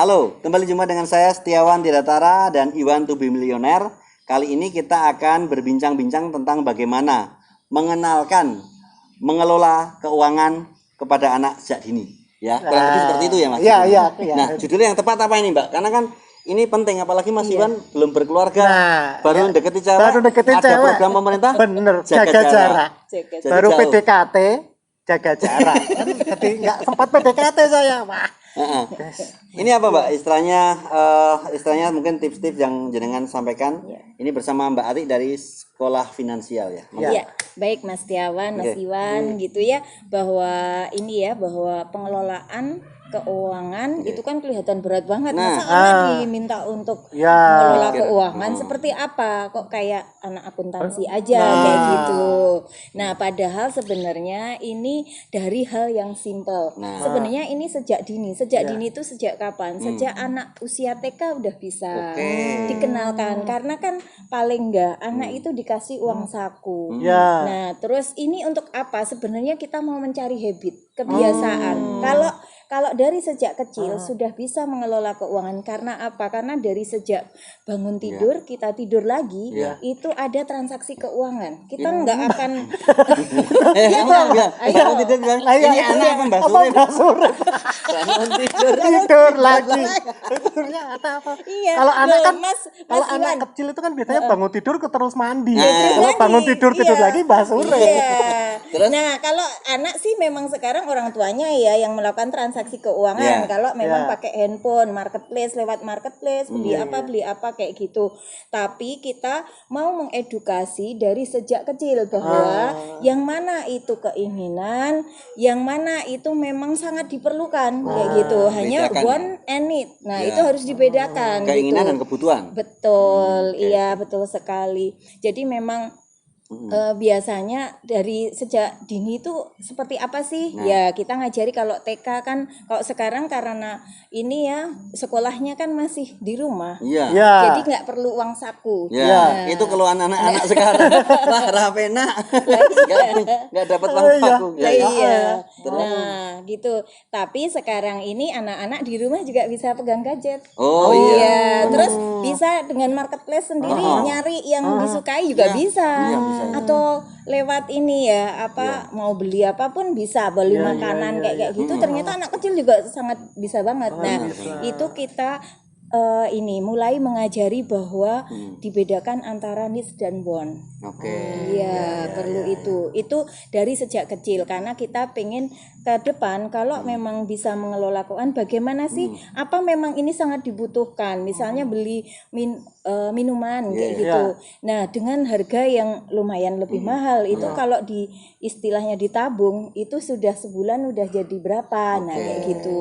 Halo, kembali jumpa dengan saya Setiawan Tiratara dan Iwan to be Millionaire. Kali ini kita akan berbincang-bincang tentang bagaimana mengelola keuangan kepada anak sejak dini. Ya, kurang lebih seperti itu ya Mas. Iya. Nah, judulnya yang tepat apa ini Mbak? Karena kan ini penting, apalagi Mas Iwan belum berkeluarga, baru deketin cewek, ada program pemerintah. Bener, jaga jarak. Baru jauh. PDKT, jaga jarak. Jadi nggak sempat PDKT saya, Wah. Ini apa Mbak? Istilahnya mungkin tips-tips yang jenengan sampaikan. Ini bersama Mbak Ati dari Sekolah Finansial ya. Iya, baik Mas Setiawan, Mas Iwan gitu ya, bahwa pengelolaan keuangan itu kan kelihatan berat banget. Masa anak diminta untuk mengelola keuangan seperti apa? Kok kayak anak akuntansi aja kayak gitu. Nah, padahal sebenarnya ini dari hal yang simpel. Sebenarnya ini sejak dini. Sejak dini itu sejak kapan? Sejak anak usia TK udah bisa dikenalkan. Karena kan paling enggak anak itu dikasih uang saku. Nah, terus ini untuk apa? Sebenarnya kita mau mencari habit, kebiasaan. Kalau dari sejak kecil sudah bisa mengelola keuangan, karena apa? Karena dari sejak bangun tidur, kita tidur lagi, itu ada transaksi keuangan. Kita nggak akan Bangun tidur bilang, ini anak apa Mbak Sure? Bangun tidur lagi. Tidurnya apa? Iya. Kalau anak kan kalau Mas anak Iwan. kecil itu kan biasanya bangun tidur terus mandi. Kalau bangun tidur lagi Mbak Sure. Nah, kalau anak sih memang sekarang orang tuanya ya yang melakukan transaksi keuangan. Kalau memang pakai handphone, lewat marketplace, beli apa kayak gitu. Tapi kita mau mengedukasi dari sejak kecil bahwa yang mana itu keinginan, yang mana itu memang sangat diperlukan kayak gitu. Hanya one and need. Nah, itu harus dibedakan. Keinginan gitu. dan kebutuhan. Betul, iya betul sekali. Jadi memang biasanya dari sejak dini itu seperti apa sih? Ya kita ngajari kalau TK kan, kalau sekarang karena ini ya sekolahnya kan masih di rumah. Jadi nggak perlu uang saku. Itu keluhan anak-anak sekarang. Wah, Rapena nggak dapat uang saku. Nah, gitu. Tapi sekarang ini anak-anak di rumah juga bisa pegang gadget. Terus bisa dengan marketplace sendiri nyari yang disukai juga bisa. Atau lewat ini ya mau beli apapun bisa, beli makanan kayak gitu. Ternyata anak kecil juga sangat bisa banget. Nah, itu kita mulai mengajari bahwa dibedakan antara needs dan want. Perlu itu dari sejak kecil, karena kita pengen ke depan kalau memang bisa mengelola keuangan, bagaimana sih apa memang ini sangat dibutuhkan, misalnya beli minuman kayak gitu. Nah, dengan harga yang lumayan lebih mahal itu kalau di istilahnya ditabung itu sudah sebulan udah jadi berapa. Nah, kayak gitu.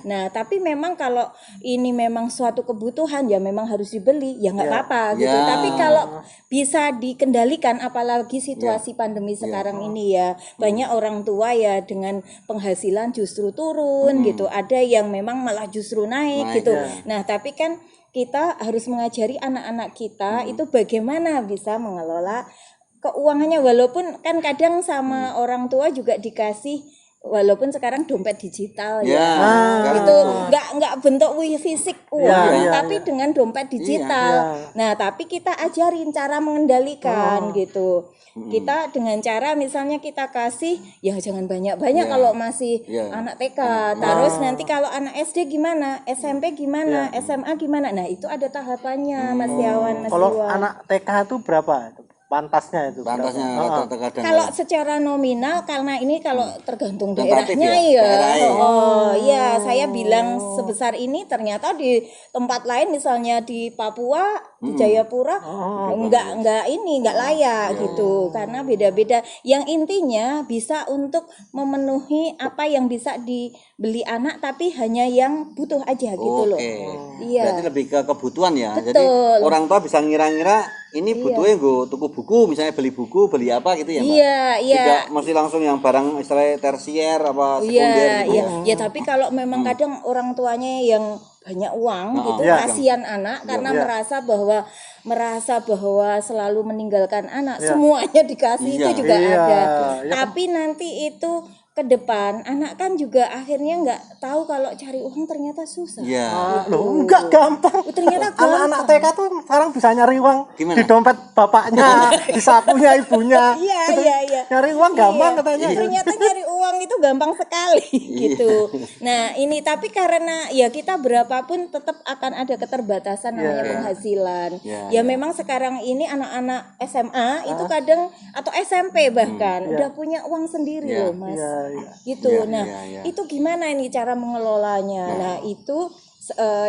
Nah, tapi memang kalau ini memang suatu kebutuhan ya memang harus dibeli, ya nggak apa-apa gitu. Tapi kalau bisa dikendalikan, apalagi situasi pandemi sekarang ini ya, banyak orang tua ya dengan penghasilan justru turun gitu. Ada yang memang malah justru naik gitu. Nah, tapi kan kita harus mengajari anak-anak kita itu bagaimana bisa mengelola keuangannya, walaupun kan kadang sama orang tua juga dikasih, walaupun sekarang dompet digital itu nggak bentuk fisik uang, tapi dengan dompet digital. Nah, tapi kita ajarin cara mengendalikan gitu. Kita dengan cara misalnya kita kasih ya jangan banyak-banyak kalau masih anak TK. Terus nanti kalau anak SD gimana, SMP gimana, SMA gimana. Nah, itu ada tahapannya Mas Yawan, Mas Kalau Iwan. anak TK itu berapa? Pantasnya kalau secara nominal, karena ini kalau tergantung daerahnya saya bilang sebesar ini, ternyata di tempat lain misalnya di Papua, di Jayapura nggak layak gitu, karena beda-beda. Yang intinya bisa untuk memenuhi apa yang bisa dibeli anak, tapi hanya yang butuh aja gitu loh. Berarti lebih ke kebutuhan ya. Betul. Jadi orang tua bisa ngira-ngira ini butuhnya gue tuku buku, misalnya beli buku, beli apa gitu ya Mbak? Tidak mesti langsung yang barang istilahnya tersier apa sekunder gitu. Ya, tapi kalau memang kadang orang tuanya yang banyak uang gitu, kasihan anak karena merasa bahwa selalu meninggalkan anak, semuanya dikasih itu juga ada. Tapi nanti itu ke depan anak kan juga akhirnya nggak tahu kalau cari uang ternyata susah. Loh, enggak gampang. Ternyata gampang. Anak-anak TK tuh sekarang bisa nyari uang di dompet bapaknya, di sakunya ibunya. Iya. Nyari uang gampang katanya. Ternyata nyari uang itu gampang sekali gitu. Nah, ini tapi karena ya kita berapapun tetap akan ada keterbatasan namanya penghasilan. Ya memang sekarang ini anak-anak SMA itu kadang atau SMP bahkan udah punya uang sendiri loh, Mas. Gitu. Nah, itu gimana ini cara mengelolanya? Nah, itu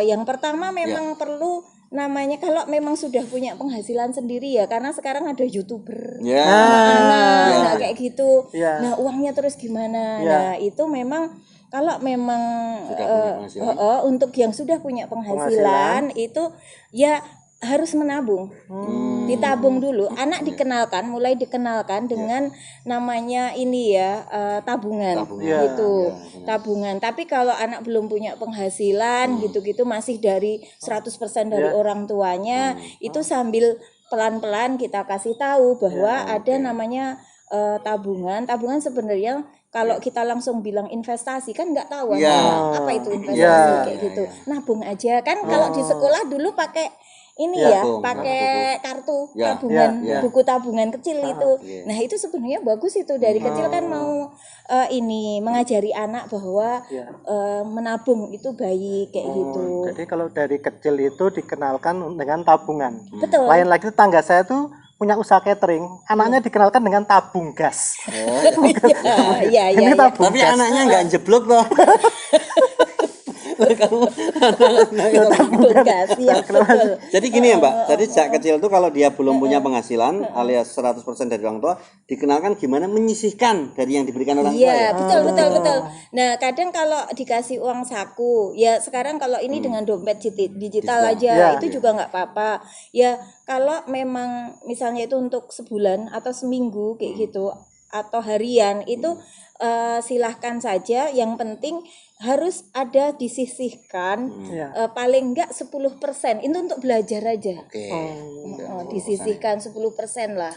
yang pertama memang perlu namanya kalau memang sudah punya penghasilan sendiri ya, karena sekarang ada YouTuber anak-anak kayak gitu. Nah, uangnya terus gimana? Nah, itu memang kalau memang untuk yang sudah punya penghasilan itu ya harus menabung. Ditabung dulu. Anak mulai dikenalkan dengan namanya ini ya, tabungan. Gitu. Tabungan. Tapi kalau anak belum punya penghasilan gitu-gitu masih dari 100% dari orang tuanya, itu sambil pelan-pelan kita kasih tahu bahwa ada namanya tabungan. Tabungan sebenarnya kalau kita langsung bilang investasi kan nggak tahu apa itu investasi kayak gitu. Nabung aja kan kalau di sekolah dulu pakai ini pakai kartu tabungan, buku tabungan kecil itu. Nah, itu sebenarnya bagus itu dari kecil kan mau mengajari anak bahwa menabung itu baik kayak gitu. Jadi kalau dari kecil itu dikenalkan dengan tabungan. Betul. Lain lagi tetangga saya tuh punya usaha catering, anaknya dikenalkan dengan tabung gas. Iya. Tapi anaknya nggak jeblok loh. Jadi gini ya Mbak, jadi sejak kecil tuh kalau dia belum punya penghasilan alias 100% dari orang tua, dikenalkan gimana menyisihkan dari yang diberikan orang tua. Iya, betul. Nah, kadang kalau dikasih uang saku, ya sekarang kalau ini dengan dompet digital aja itu juga nggak apa-apa. Ya kalau memang misalnya itu untuk sebulan atau seminggu kayak gitu atau harian itu silahkan saja, yang penting harus ada disisihkan paling enggak 10%. Itu untuk belajar aja. Disisihkan 10% lah.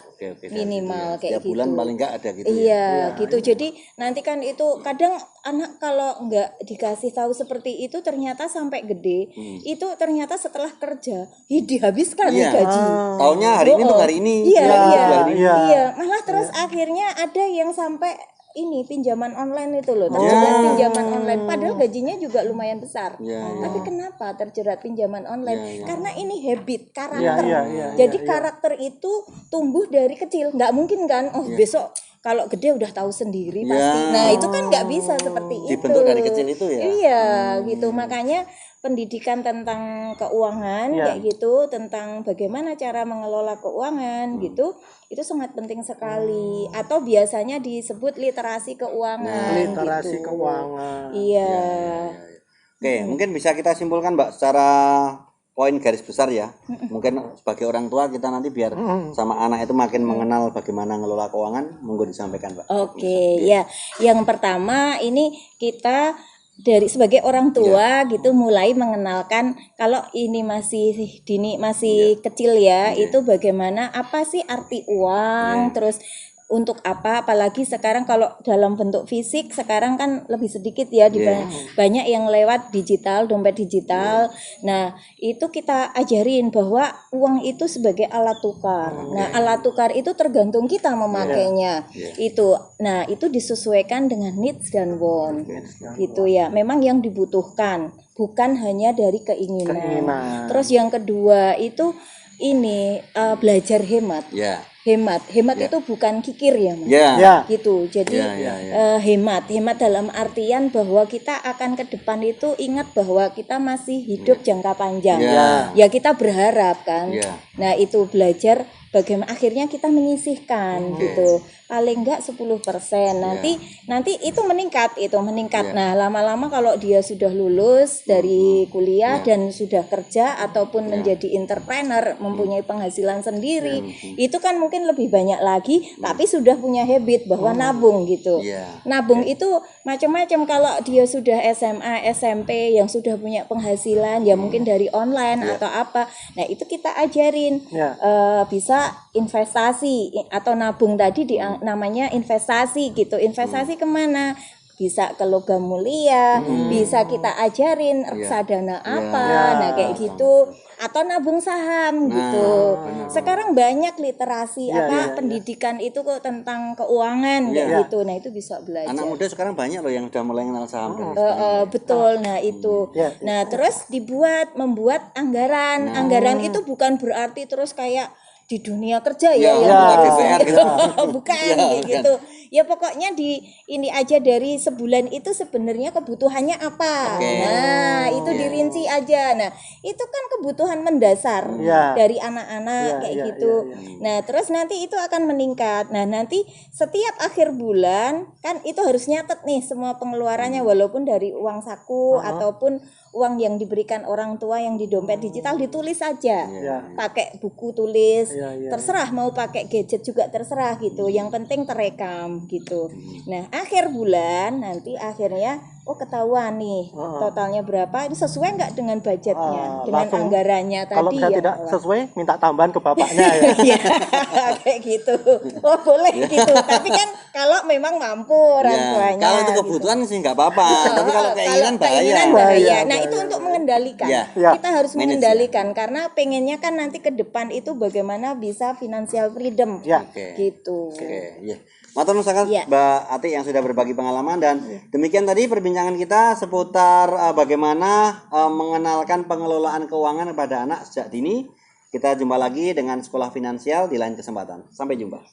Minimal kayak gitu. Bulan paling enggak ada gitu. Iya, gitu. Jadi nanti kan itu kadang anak kalau enggak dikasih tahu seperti itu ternyata sampai gede, itu ternyata setelah kerja dihabiskan gaji. Taunya hari ini untuk hari ini. Iya. Malah terus akhirnya ada yang sampai ini pinjaman online itu loh, terjerat pinjaman online padahal gajinya juga lumayan besar. Tapi kenapa terjerat pinjaman online? Karena ini habit, karakter. Jadi karakter itu tumbuh dari kecil. Nggak mungkin kan besok kalau gede udah tahu sendiri pasti. Nah, itu kan nggak bisa seperti itu. Dibentuk dari kecil itu ya. Iya, gitu. Makanya pendidikan tentang keuangan kayak gitu, tentang bagaimana cara mengelola keuangan gitu, itu sangat penting sekali. Atau biasanya disebut literasi keuangan. Literasi gitu. Keuangan. Iya. Oke, mungkin bisa kita simpulkan Mbak secara poin garis besar ya. Mungkin sebagai orang tua kita nanti biar sama anak itu makin mengenal bagaimana ngelola keuangan, monggo disampaikan Mbak. Oke, ya. Yang pertama ini kita dari sebagai orang tua gitu mulai mengenalkan kalau ini masih dini, masih kecil ya, itu bagaimana, apa sih arti uang, terus untuk apa, apalagi sekarang kalau dalam bentuk fisik sekarang kan lebih sedikit ya, banyak yang lewat digital, dompet digital. Nah, itu kita ajarin bahwa uang itu sebagai alat tukar. Nah, alat tukar itu tergantung kita memakainya. Itu. Nah, itu disesuaikan dengan needs dan want. Gitu ya. Memang yang dibutuhkan, bukan hanya dari keinginan. Terus yang kedua itu ini belajar hemat. Hemat itu bukan kikir ya Mas. Gitu. Jadi hemat dalam artian bahwa kita akan ke depan itu ingat bahwa kita masih hidup jangka panjang. Ya kita berharap kan. Nah, itu belajar bagaimana akhirnya kita menyisihkan gitu. Paling enggak 10%. Nanti itu meningkat. Nah, lama-lama kalau dia sudah lulus dari kuliah dan sudah kerja ataupun menjadi entrepreneur, mempunyai penghasilan sendiri, itu kan mungkin lebih banyak lagi, tapi sudah punya habit bahwa nabung gitu. Nabung itu macam-macam. Kalau dia sudah SMA, SMP yang sudah punya penghasilan ya mungkin dari online atau apa. Nah, itu kita ajarin bisa kita investasi atau nabung tadi namanya investasi gitu. Investasi kemana? Bisa ke logam mulia, bisa kita ajarin reksadana apa, nah kayak gitu, atau nabung saham gitu. Sekarang banyak literasi pendidikan itu kok tentang keuangan kayak gitu. Nah itu bisa belajar. Anak muda sekarang banyak loh yang udah mulai kenal saham dan betul. Nah itu. Nah terus membuat anggaran. Anggaran itu bukan berarti terus kayak di dunia kerja ya DPR gitu. bukan gitu. Ya pokoknya ini aja dari sebulan itu sebenarnya kebutuhannya apa. Nah, itu dirinci aja. Nah, itu kan kebutuhan mendasar dari anak-anak kayak gitu. Nah, terus nanti itu akan meningkat. Nah, nanti setiap akhir bulan kan itu harus nyatet nih semua pengeluarannya walaupun dari uang saku ataupun uang yang diberikan orang tua yang di dompet digital ditulis saja. Pakai buku tulis, terserah mau pakai gadget juga terserah gitu. Yang penting terekam gitu. Nah, akhir bulan nanti akhirnya ketahuan nih totalnya berapa, ini sesuai nggak dengan budgetnya, dengan anggarannya tadi. Kalau misalnya tidak sesuai, minta tambahan ke bapaknya ya. Iya, kayak gitu. Oh boleh gitu. Tapi kan kalau memang mampu orang tuanya. Kalau itu kebutuhan sih nggak apa-apa. Tapi kalau keinginan bahaya. bahaya. Nah itu untuk mengendalikan. Kita harus mengendalikan karena pengennya kan nanti ke depan itu bagaimana bisa financial freedom. Gitu. Matur nuwun sangat Mbak Ati yang sudah berbagi pengalaman dan demikian tadi perbincangan kita seputar bagaimana mengenalkan pengelolaan keuangan kepada anak sejak dini. Kita jumpa lagi dengan Sekolah Finansial di lain kesempatan. Sampai jumpa.